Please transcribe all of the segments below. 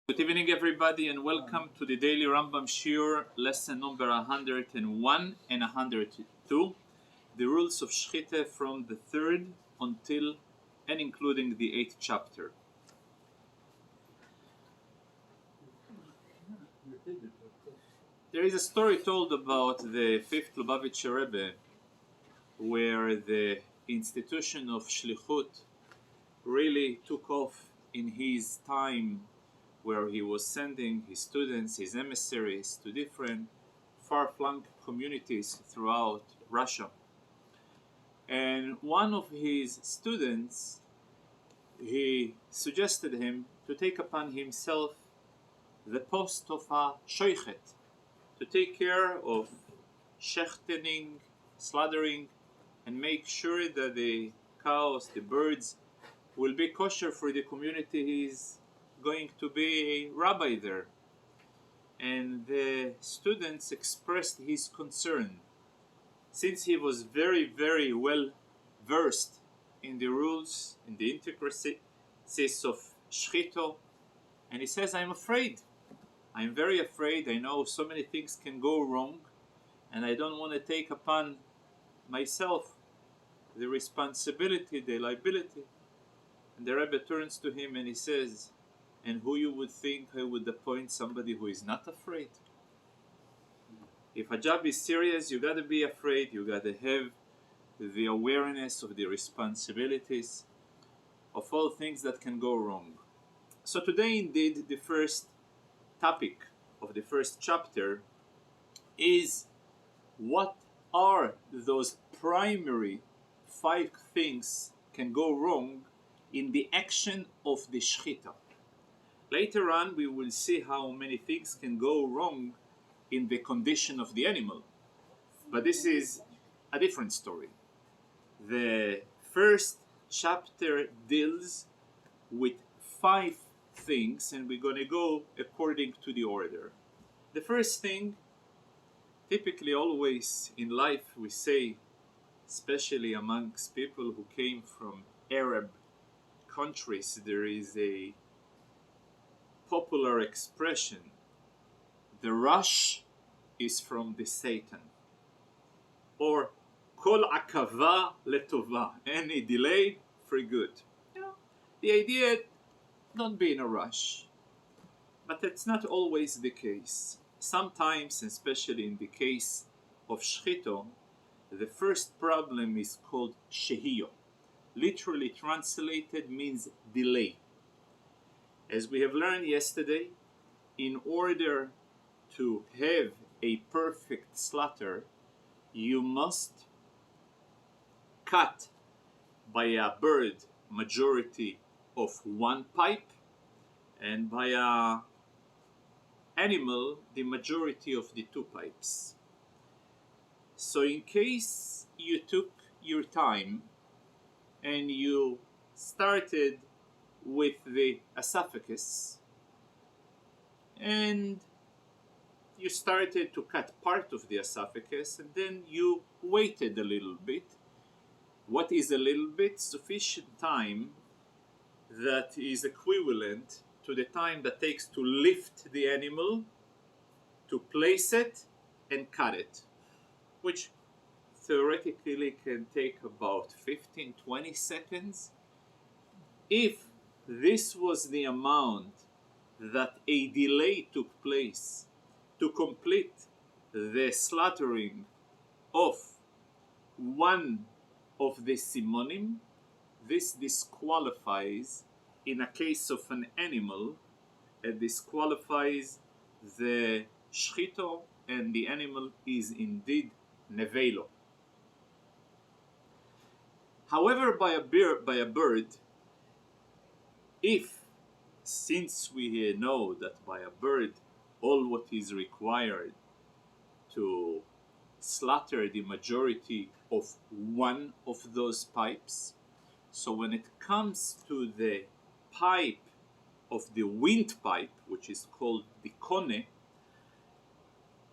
Good evening, everybody, and welcome to the daily Rambam Shiur, lesson number 101 and 102, the rules of Shechitah from the 3rd until and including the 8th chapter. There is a story told about the 5th Lubavitcher Rebbe, where the institution of Shlichut really took off in his time, where he was sending his students, his emissaries, to different far-flung communities throughout Russia. And one of his students, he suggested him to take upon himself the post of a Shochet, to take care of Shechitah, slaughtering, and make sure that the cows, the birds, will be kosher for the community he's going to be a rabbi there. And the students expressed his concern, since he was very, very well versed in the rules, in the intricacies of Shechitah, and he says, I'm very afraid. I know so many things can go wrong, and I don't want to take upon myself the responsibility, the liability. And the Rebbe turns to him and he says, and who you would think I would appoint somebody who is not afraid? If a job is serious, you gotta be afraid. You gotta have the awareness of the responsibilities of all things that can go wrong. So today, indeed, the first topic of the first chapter is what are those primary 5 things can go wrong in the action of the Shechitah. Later on, we will see how many things can go wrong in the condition of the animal. But this is a different story. The first chapter deals with 5 things, and we're going to go according to the order. The first thing, typically always in life we say, especially amongst people who came from Arab countries, there is a popular expression: the rush is from the Satan, or kol akava letova, any delay for good. The idea, don't be in a rush, but that's not always the case. Sometimes, especially in the case of Shechitah, the first problem is called shehiyah. Literally translated means delay. As we have learned yesterday, in order to have a perfect slaughter, you must cut by a bird majority of 1 pipe, and by a animal the majority of the 2 pipes. So in case you took your time and you started with the esophagus, and you started to cut part of the esophagus, and then you waited a little bit. What is a little bit? Sufficient time that is equivalent to the time that takes to lift the animal, to place it and cut it, which theoretically can take about 15-20 seconds. If this was the amount that a delay took place to complete the slaughtering of one of the simonim, this disqualifies, in a case of an animal, it disqualifies the Shechitah, and the animal is indeed nevelo. However, by a bird, if, since we know that by a bird all what is required to slaughter the majority of 1 of those pipes, so when it comes to the pipe of the windpipe, which is called the kone,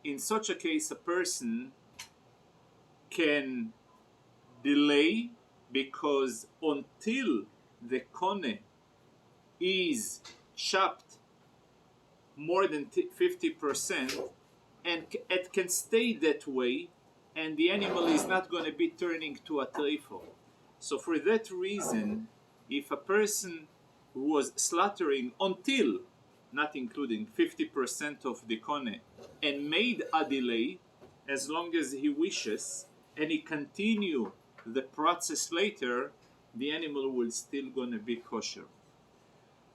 in such a case a person can delay, because until the kone is chopped more than 50%, and it can stay that way, and the animal is not going to be turning to a trifle. So for that reason, if a person was slaughtering until, not including 50% of the kone, and made a delay, as long as he wishes, and he continue the process later, the animal will still going to be kosher.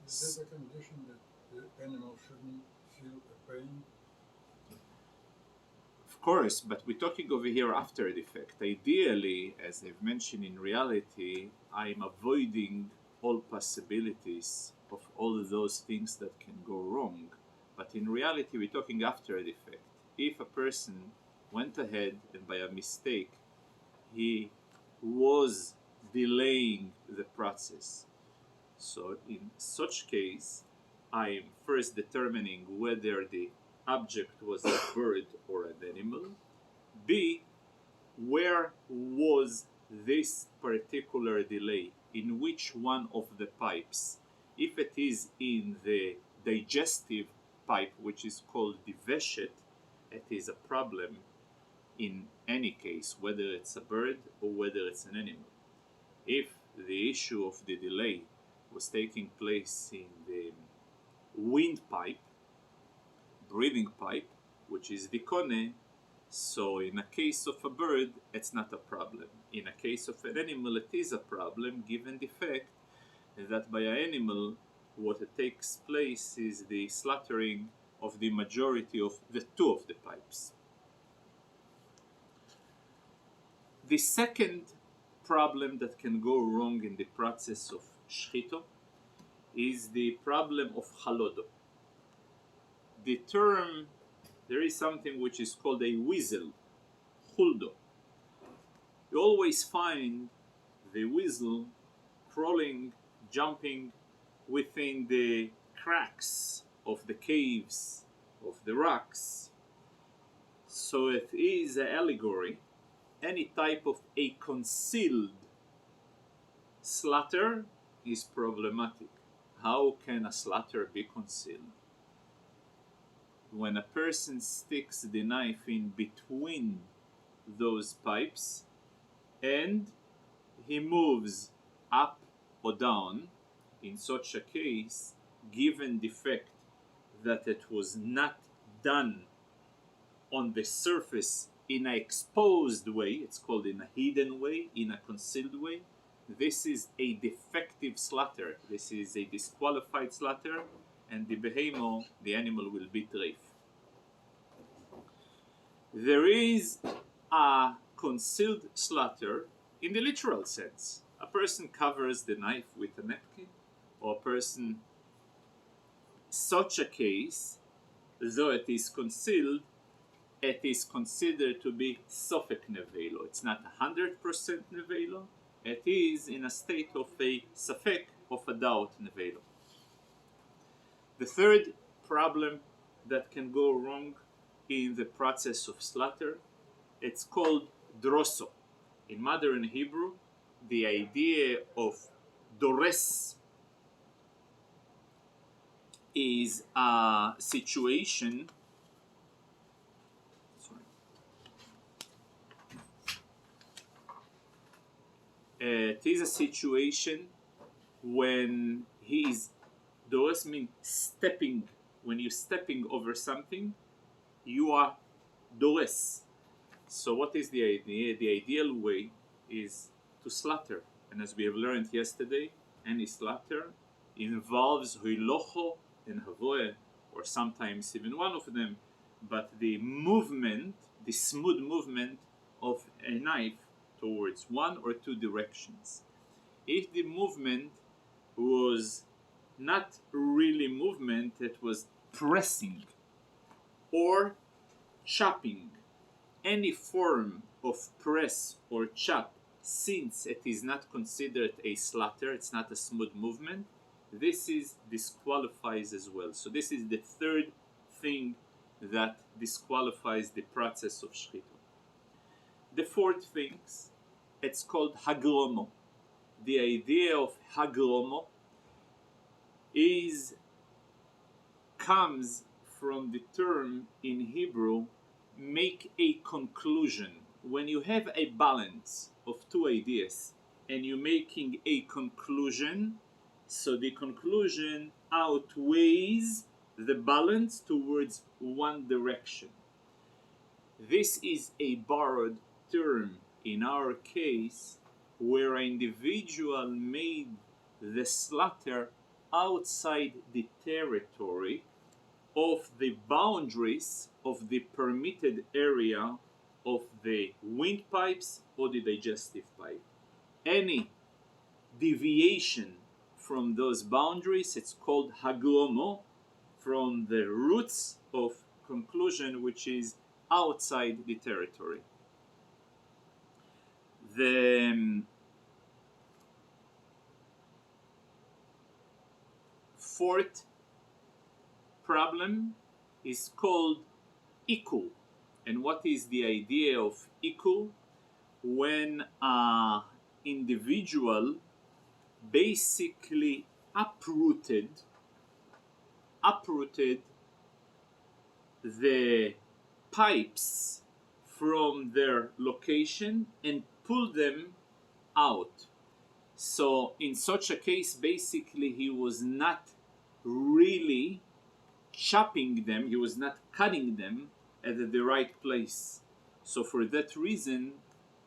Is that a condition that the animal shouldn't feel a pain? Of course, but we're talking over here after the fact. Ideally, as I've mentioned, in reality, I'm avoiding all possibilities of all those things that can go wrong. But in reality, we're talking after the fact. If a person went ahead and by a mistake, he was delaying the process. So in such case, I am first determining whether the object was a bird or an animal. B, where was this particular delay? In which one of the pipes? If it is in the digestive pipe, which is called the veshet, it is a problem in any case, whether it's a bird or whether it's an animal. If the issue of the delay was taking place in the windpipe, breathing pipe, which is the kone, so in a case of a bird, it's not a problem. In a case of an animal, it is a problem, given the fact that by an animal, what takes place is the slaughtering of the majority of the two of the pipes. The second problem that can go wrong in the process of Shechitah is the problem of halodo. The term, there is something which is called a weasel, huldo. You always find the weasel crawling, jumping within the cracks of the caves, of the rocks. So it is an allegory. Any type of a concealed slaughter is problematic. How can a slaughter be concealed? When a person sticks the knife in between those pipes and he moves up or down, in such a case, given the fact that it was not done on the surface in an exposed way, it's called in a hidden way, in a concealed way, this is a defective slaughter. This is a disqualified slaughter, and the behemoth, the animal, will be treif. There is a concealed slaughter in the literal sense. A person covers the knife with a napkin, or a person, such a case, though it is concealed, it is considered to be sofek nevelo. It's not 100% nevelo. It is in a state of a safek, of a doubt nevelo. The third problem that can go wrong in the process of slaughter, it's called droso. In modern Hebrew, the idea of dores is a situation. It is a situation when he is, dores means stepping. When you're stepping over something, you are dores. So what is the idea? The ideal way is to slaughter. And as we have learned yesterday, any slaughter involves huilocho and havoe, or sometimes even one of them, but the movement, the smooth movement of a knife towards one or two directions. If the movement was not really movement, it was pressing or chopping, any form of press or chop, since it is not considered a slaughter, it's not a smooth movement, this is disqualifies as well. So this is the third thing that disqualifies the process of Shechitah. The fourth thing, it's called hagromo. The idea of hagromo is comes from the term in Hebrew, make a conclusion. When you have a balance of two ideas and you're making a conclusion, so the conclusion outweighs the balance towards one direction. This is a borrowed term in our case, where an individual made the slaughter outside the territory of the boundaries of the permitted area of the windpipes or the digestive pipe. Any deviation from those boundaries, it's called haglomo, from the roots of conclusion, which is outside the territory. The fourth problem is called ikul. And what is the idea of ikul? When an individual basically uprooted the pipes from their location and pulled them out. So in such a case, basically he was not really chopping them, he was not cutting them at the right place. So for that reason,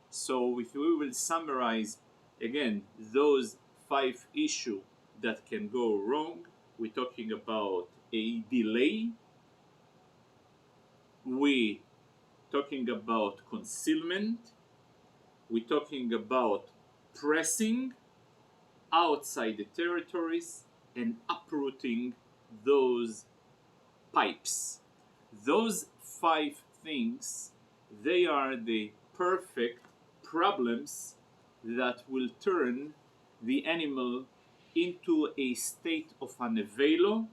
so if we will summarize again those 5 issues that can go wrong, we're talking about a delay, we're talking about concealment, we're talking about pressing outside the territories, and uprooting those pipes. Those 5 things, they are the perfect problems that will turn the animal into a state of anevelo,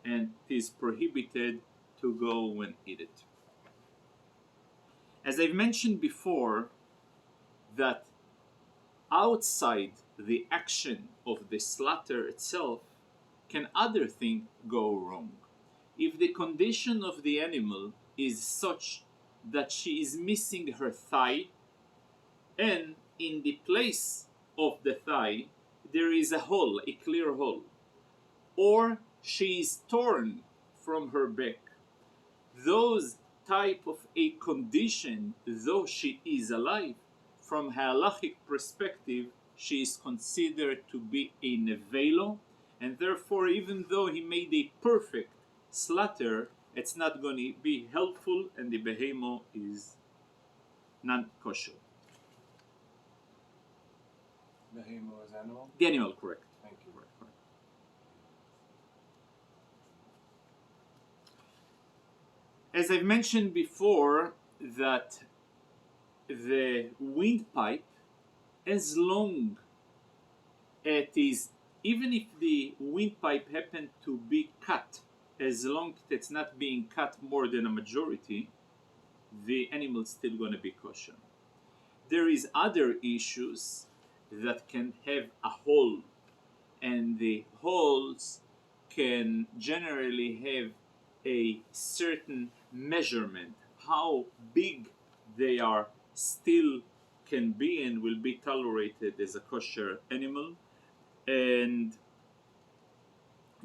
and it is prohibited to go and eat it. As I've mentioned before, that outside the action of the slaughter itself, can other thing go wrong? If the condition of the animal is such that she is missing her thigh, and in the place of the thigh there is a hole, a clear hole, or she is torn from her back, those type of a condition, though she is alive, from halachic perspective, she is considered to be a nevelo, and therefore, even though he made a perfect slaughter, it's not going to be helpful, and the behemo is not kosher. Behemo is animal? The animal, correct. Thank you. Correct. As I've mentioned before, that the windpipe, as long it is, even if the windpipe happened to be cut, as long as it's not being cut more than a majority, the animal is still going to be kosher. There is other issues that can have a hole, and the holes can generally have a certain measurement, how big they are still can be and will be tolerated as a kosher animal. And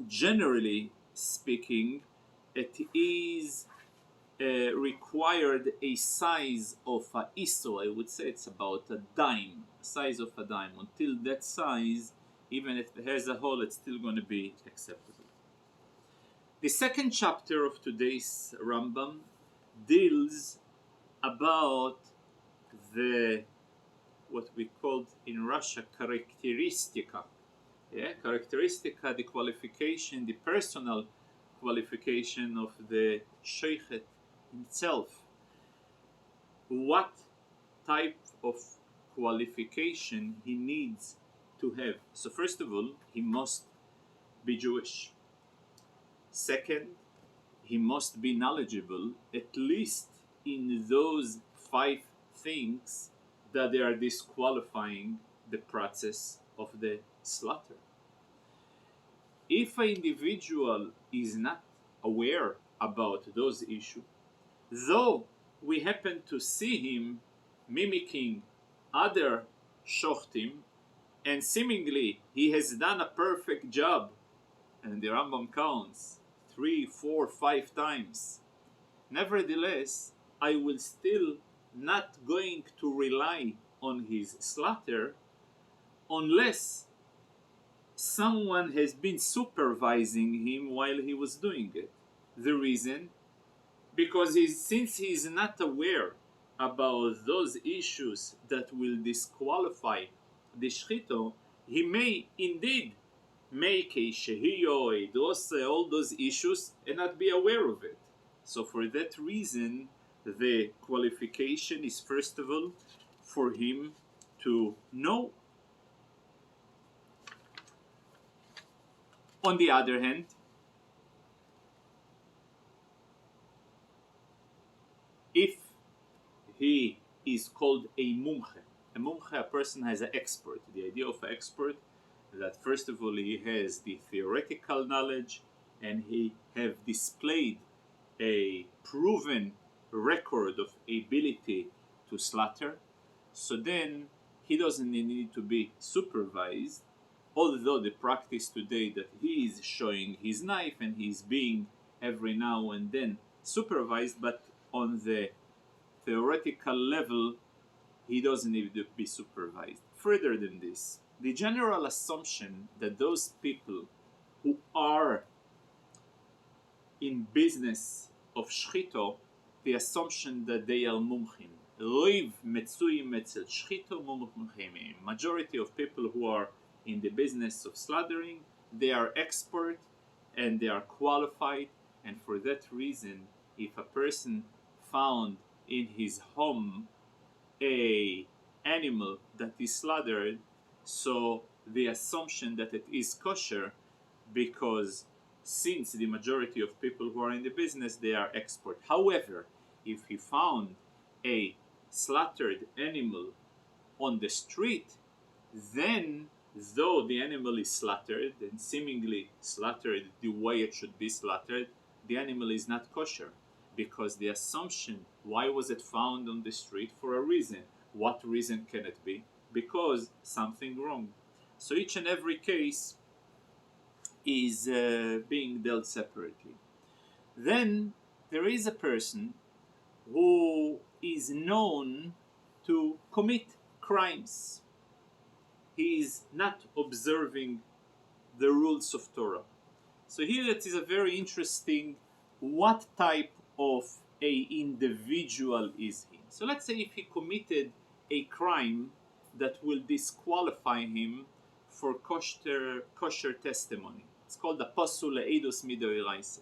generally speaking, it is required a size of a iso. I would say it's about a dime, size of a dime. Until that size, even if it has a hole, it's still going to be acceptable. The second chapter of today's Rambam deals about the, what we called in Russia, characteristica. Yeah, characteristica, the qualification, the personal qualification of the Shochet himself. What type of qualification he needs to have? So first of all, he must be Jewish. Second, he must be knowledgeable, at least in those 5 things that they are disqualifying the process of the slaughter. If an individual is not aware about those issues, though we happen to see him mimicking other Shochtim, and seemingly he has done a perfect job, and the Rambam counts 3, 4, 5 times. Nevertheless, I will still not going to rely on his slaughter unless someone has been supervising him while he was doing it. The reason? Because since he is not aware about those issues that will disqualify the Shechitah, he may indeed make a Shehiyo, a Dose, all those issues, and not be aware of it. So for that reason, the qualification is first of all for him to know. On the other hand, if he is called a mumche, a person has an expert. The idea of an expert that first of all he has the theoretical knowledge and he have displayed a proven record of ability to slaughter, so then he doesn't need to be supervised, although the practice today that he is showing his knife and he's being every now and then supervised, but on the theoretical level he doesn't need to be supervised. Further than this, the general assumption that those people who are in business of Shechitah, the assumption that they are mumchim. Riv metzuim etzel Shechitah mumchim. Majority of people who are in the business of slaughtering, they are expert and they are qualified, and for that reason, if a person found in his home a animal that is slaughtered, so the assumption that it is kosher, because since the majority of people who are in the business, they are expert. However, if he found a slaughtered animal on the street, then though the animal is slaughtered and seemingly slaughtered the way it should be slaughtered, the animal is not kosher, because the assumption, why was it found on the street? For a reason. What reason can it be? Because something wrong. So each and every case is being dealt separately. Then there is a person who is known to commit crimes. He is not observing the rules of Torah. So here it is a very interesting, what type of a individual is he? So let's say if he committed a crime that will disqualify him for kosher testimony. It's called the pasul le'edus midoraisa.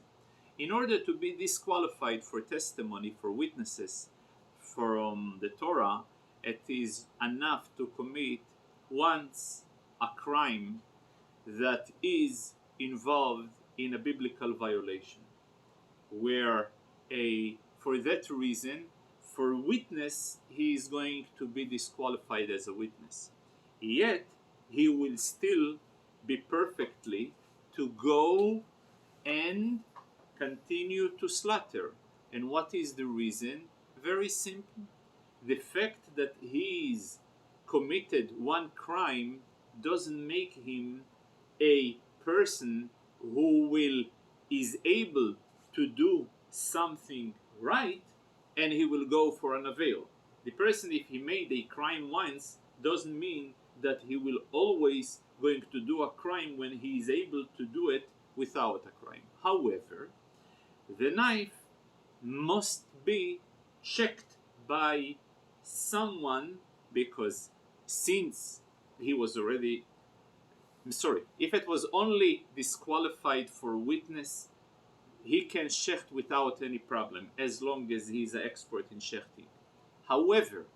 In order to be disqualified for testimony, for witnesses from the Torah, it is enough to commit once a crime that is involved in a biblical violation, where for that reason, for witness, he is going to be disqualified as a witness. Yet, he will still be perfectly to go and continue to slaughter. And what is the reason? Very simple. The fact that he's committed one crime doesn't make him a person who is able to do something right, and he will go for an avail. The person, if he made a crime once, doesn't mean that he will always going to do a crime when he is able to do it without a crime. However, the knife must be checked by someone, because since he was already, if it was only disqualified for witness, he can shecht without any problem, as long as he's an expert in shechting. However,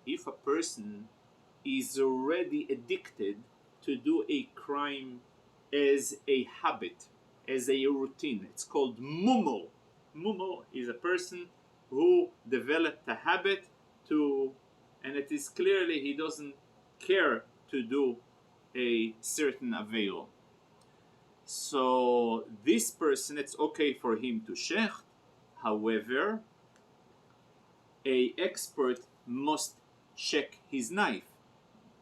if a person is already addicted to do a crime as a habit, as a routine, it's called mumo. Mumo is a person who developed a habit to, and it is clearly he doesn't care to do a certain avail. So this person, it's okay for him to shecht. However, a expert must check his knife,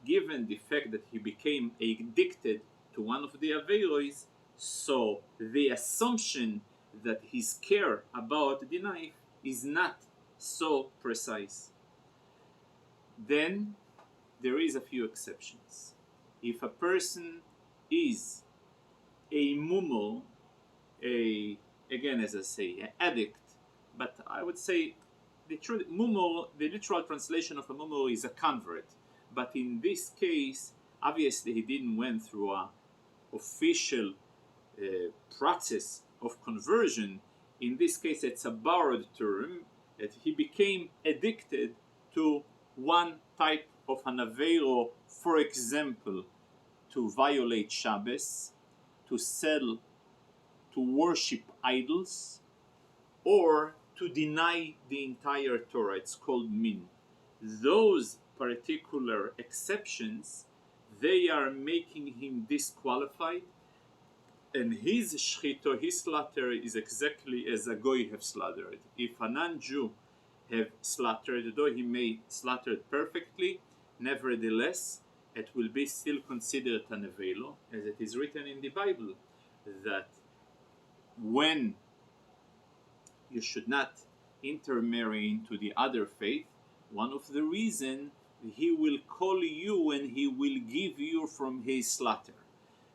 given the fact that he became addicted to one of the averos. So the assumption that his care about the knife is not so precise. Then there is a few exceptions. If a person is a mumo, again, as I say, an addict, but I would say the literal translation of a mumo is a convert. But in this case, obviously he didn't went through a official process of conversion. In this case, it's a borrowed term that he became addicted to one type of an avero, for example, to violate Shabbos, to sell, to worship idols, or to deny the entire Torah. It's called min. Those particular exceptions, they are making him disqualified, and his shechitah, his slaughter, is exactly as a goy have slaughtered. If a non-Jew have slaughtered, though he may slaughter it perfectly, nevertheless, it will be still considered an avelo, as it is written in the Bible, that when you should not intermarry into the other faith, one of the reasons he will call you and he will give you from his slaughter.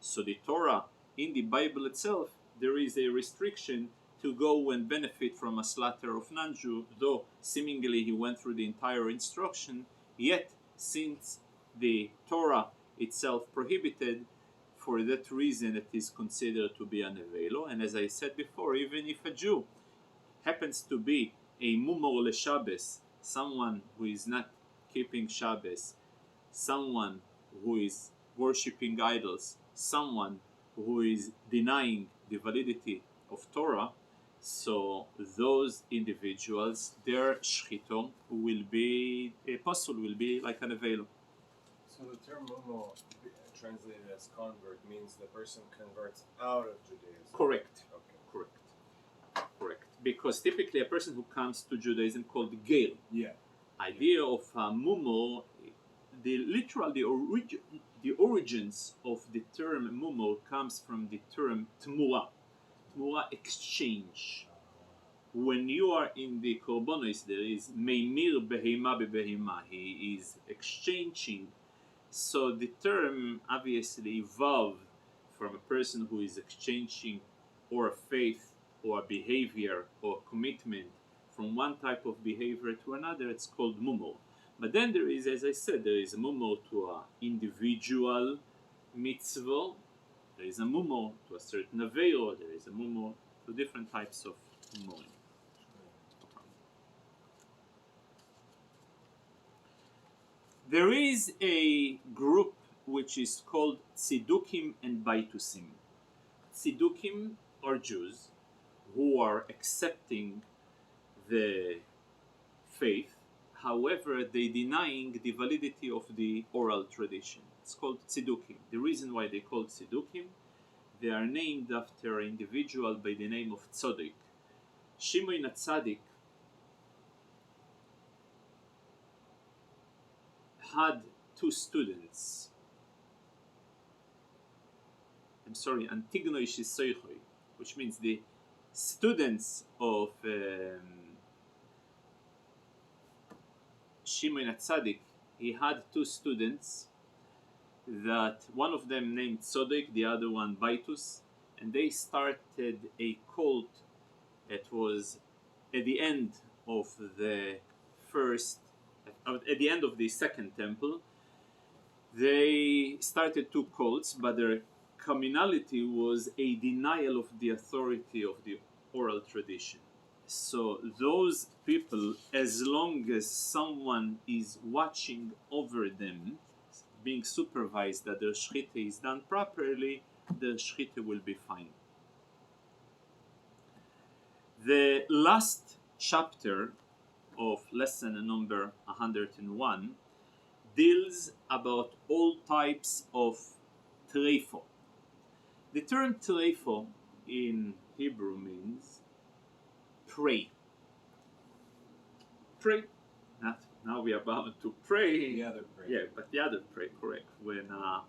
So the Torah, in the Bible itself, there is a restriction to go and benefit from a slaughter of non-Jew, though seemingly he went through the entire instruction, yet since the Torah itself prohibited, for that reason it is considered to be an avelo. And as I said before, even if a Jew happens to be a mumor le Shabbos, someone who is not keeping Shabbos, someone who is worshipping idols, someone who is denying the validity of Torah, so those individuals, their shechitah will be apostle, will be like an avelo. So the term mumo, translated as convert, means the person converts out of Judaism. Correct. Okay. Correct. Because typically a person who comes to Judaism called Gael. Yeah. Idea of mumo, the origins of the term mumo comes from the term tmura. Tmura, exchange. When you are in the korbanos, there is meimir behema bebehema. He is exchanging. So the term obviously evolved from a person who is exchanging or a faith or a behavior or commitment from one type of behavior to another. It's called mumo. But then there is, as I said, there is a mumo to an individual mitzvah. There is a mumo to a certain avero. There is a mumo to different types of mumoing. There is a group which is called sudokim and baitusim. Sudokim are Jews who are accepting the faith, however, they denying the validity of the oral tradition. It's called sudokim. The reason why they called sudokim, they are named after an individual by the name of Tzaddik. Shimon HaTzadik had two students. Antignoi Shisoichoi, which means the students of Shimon HaTzadik. He had two students, that one of them named Tzaddik, the other one Baitus, and they started a cult. It was at the end of the second temple. They started two cults, but their communality was a denial of the authority of the oral tradition. So those people, as long as someone is watching over them, being supervised that their shechitah is done properly, the shechitah will be fine. The last chapter of lesson number 101 deals about all types of treifo. The term treifo in Hebrew means pray. Pray. Not now we are bound to pray. The other prayer. Yeah, but the other pray, correct. When an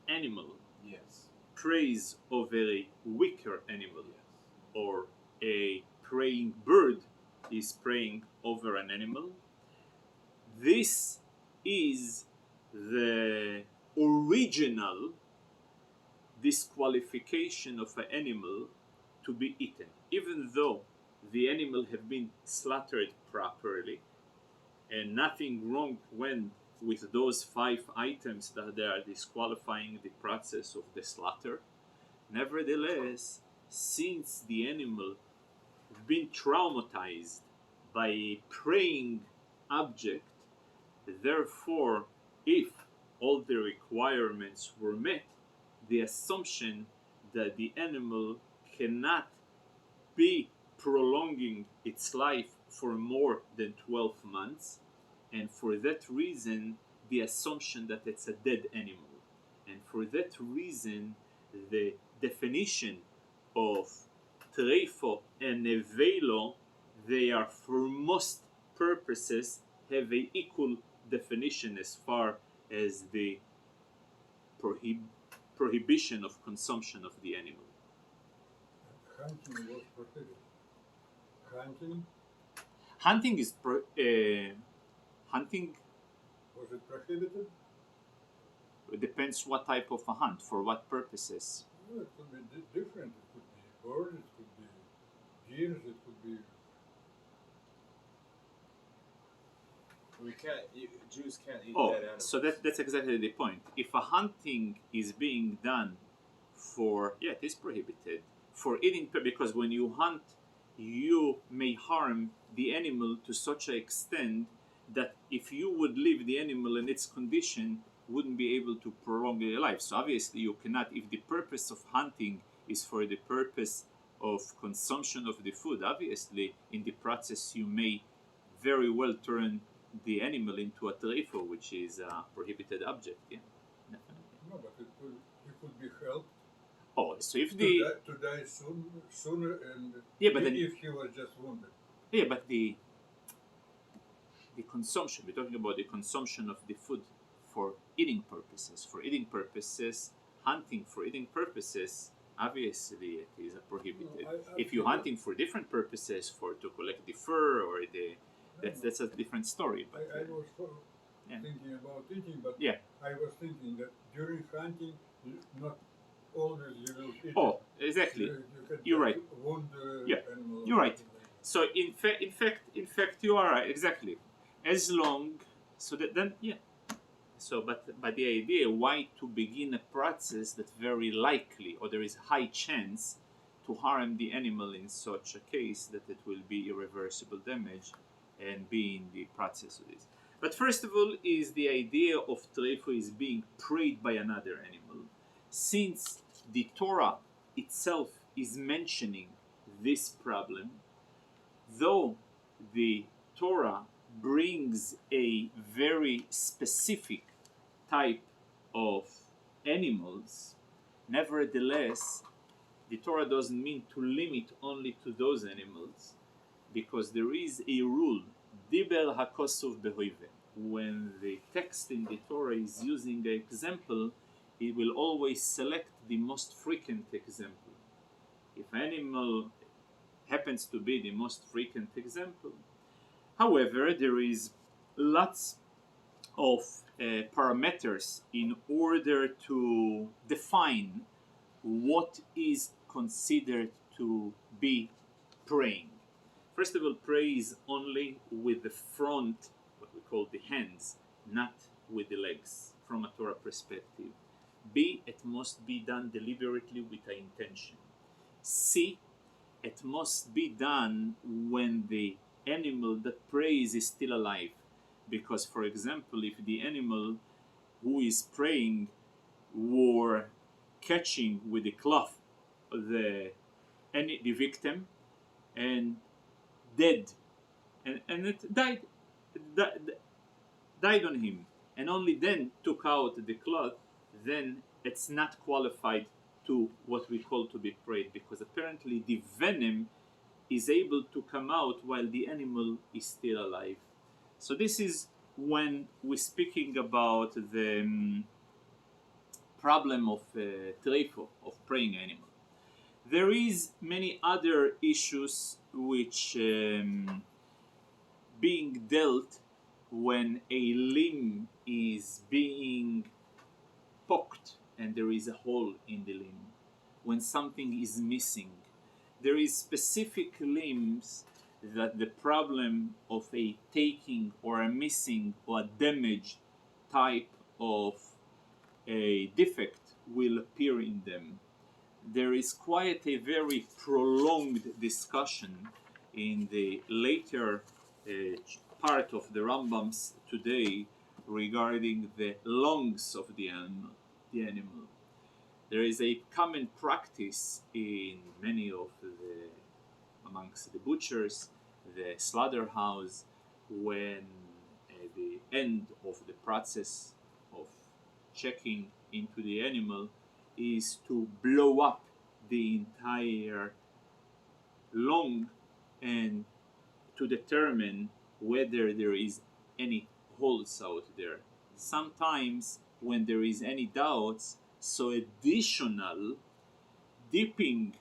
animal Yes. prays over a weaker animal, Yes. or a praying bird is praying over an animal, this is the original disqualification of an animal to be eaten, even though the animal have been slaughtered properly and nothing wrong went with those 5 items that they are disqualifying the process of the slaughter. Nevertheless, since the animal have been traumatized by a praying object, therefore, if all the requirements were met, the assumption that the animal cannot be prolonging its life for more than 12 months, and for that reason the assumption that it's a dead animal, and for that reason the definition of treifo and nevelo, they are for most purposes have a equal definition as far as the prohibition of consumption of the animal. Hunting was prohibited. Hunting is hunting. Was it prohibited? It depends what type of a hunt, for what purposes. Well, it could be different. It could be birds, it could be deers, it could be. We can't. Jews can't eat Oh, dead animals. so that's exactly the point. If a hunting is being done for, yeah, it is prohibited for eating, because when you hunt, you may harm the animal to such an extent that if you would leave the animal in its condition, wouldn't be able to prolong their life. So obviously you cannot, if the purpose of hunting is for the purpose of consumption of the food, obviously in the process you may very well turn the animal into a treifo, which is a prohibited object. Yeah, definitely. No, but he could be helped Oh, so if to die sooner, and yeah, but then, if he was just wounded. yeah, but the consumption, we're talking about the consumption of the food for eating purposes. For eating purposes, hunting for eating purposes, obviously it is prohibited. No, if you're hunting for different purposes, for to collect the fur or the, that's a different story. But I was yeah. thinking about eating, but Yeah. I was thinking that during hunting, not always you will eat. Oh, exactly. You're right. Wound Yeah, animal. you're right. So in fact, you are right. Exactly. As long, so that then, yeah. So, but the idea, why to begin a process that very likely, or there is high chance to harm the animal in such a case that it will be irreversible damage and be in the process of this. But first of all is the idea of treifo is being preyed by another animal. Since the Torah itself is mentioning this problem, though the Torah brings a very specific type of animals, nevertheless, the Torah doesn't mean to limit only to those animals, because there is a rule, diber hakosov behoive. When the text in the Torah is using an example, it will always select the most frequent example. If animal happens to be the most frequent example, however, there is lots of parameters in order to define what is considered to be praying. First of all, pray is only with the front, what we call the hands, not with the legs, from a Torah perspective. B, it must be done deliberately with an intention. C, it must be done when the animal that prays is still alive. Because, for example, if the animal who is praying were catching with the cloth the victim and dead, and it died on him, and only then took out the cloth, then it's not qualified into what we call to be prayed, because apparently the venom is able to come out while the animal is still alive. So this is when we're speaking about the problem of treifo, of praying animal. There is many other issues which being dealt when a limb is being poked and there is a hole in the limb, when something is missing. There is specific limbs that the problem of a taking or a missing or a damaged type of a defect will appear in them. There is quite a very prolonged discussion in the later part of the Rambams today regarding the lungs of the animal. There is a common practice in many of amongst the butchers, the slaughterhouse, when at the end of the process of checking into the animal is to blow up the entire lung and to determine whether there is any holes out there. Sometimes when there is any doubts, so additional dipping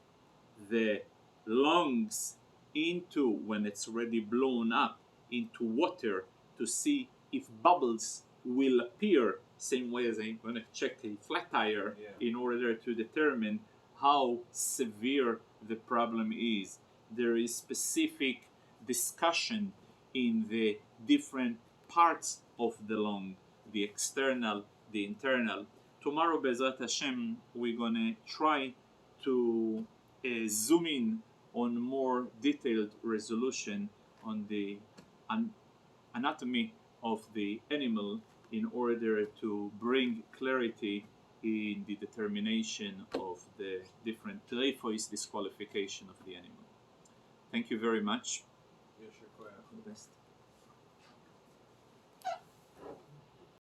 the lungs into, when it's already blown up, into water to see if bubbles will appear, same way as I'm going to check a flat tire, in order to determine how severe the problem is. There is specific discussion in the different parts of the lung, the external, the internal. Tomorrow, Bezrat Hashem, we're going to try to zoom in on more detailed resolution on the anatomy of the animal in order to bring clarity in the determination of the different treifos disqualification of the animal. Thank you very much. Yes, All the best.